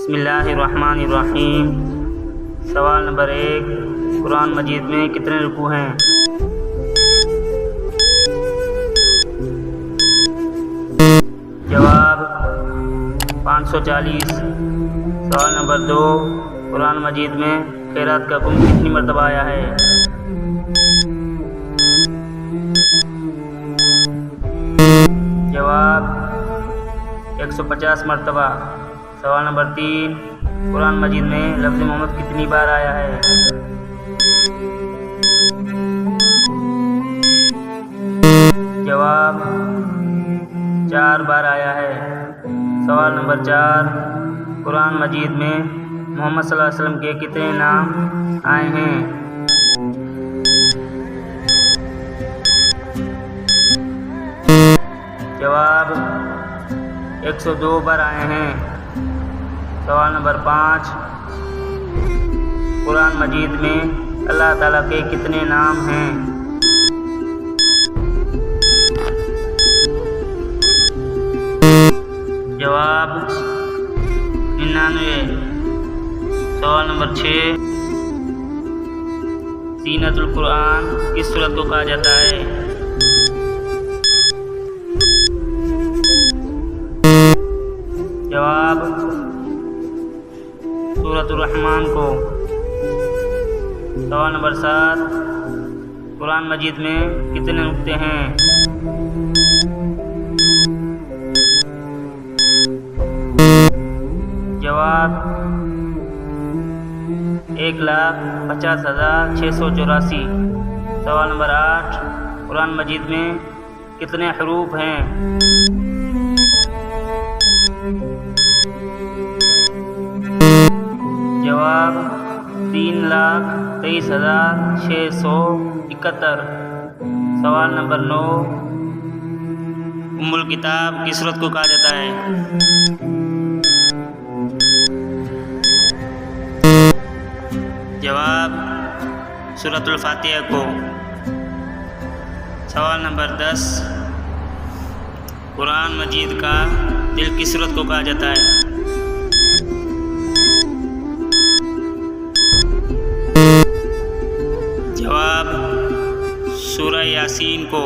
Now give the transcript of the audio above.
بسم اللہ الرحمن الرحیم۔ سوال نمبر 1، قرآن مجید میں کتنے رکوع ہیں؟ جواب 540۔ سوال نمبر 2، قرآن مجید میں خیرات کا حکم کتنی مرتبہ آیا ہے؟ جواب 150 مرتبہ۔ سوال نمبر 3، قرآن مجید میں لفظ محمد کتنی بار آیا ہے؟ جواب 4 بار آیا ہے۔ سوال نمبر 4، قرآن مجید میں محمد صلی اللہ علیہ وسلم کے کتنے نام آئے ہیں؟ جواب 102 بار آئے ہیں۔ سوال نمبر 5، قرآن مجید میں اللہ تعالیٰ کے کتنے نام ہیں؟ جواب 99۔ سوال نمبر 6، زینت القرآن کس سورت کو کہا جاتا ہے؟ جواب سورۃ الرحمن کو۔ سوال نمبر 7، قرآن مجید میں کتنے نقطے ہیں؟ جواب 1,50,684۔ سوال نمبر 8، قرآن مجید میں کتنے حروف ہیں؟ جواب 3,23,671۔ سوال نمبر 9، ام الکتاب کس سورت کو کہا جاتا ہے؟ جواب سورۃ الفاتحہ کو۔ سوال نمبر 10، قرآن مجید کا دل کس سورت کو کہا جاتا ہے؟ جواب سورہ یاسین کو۔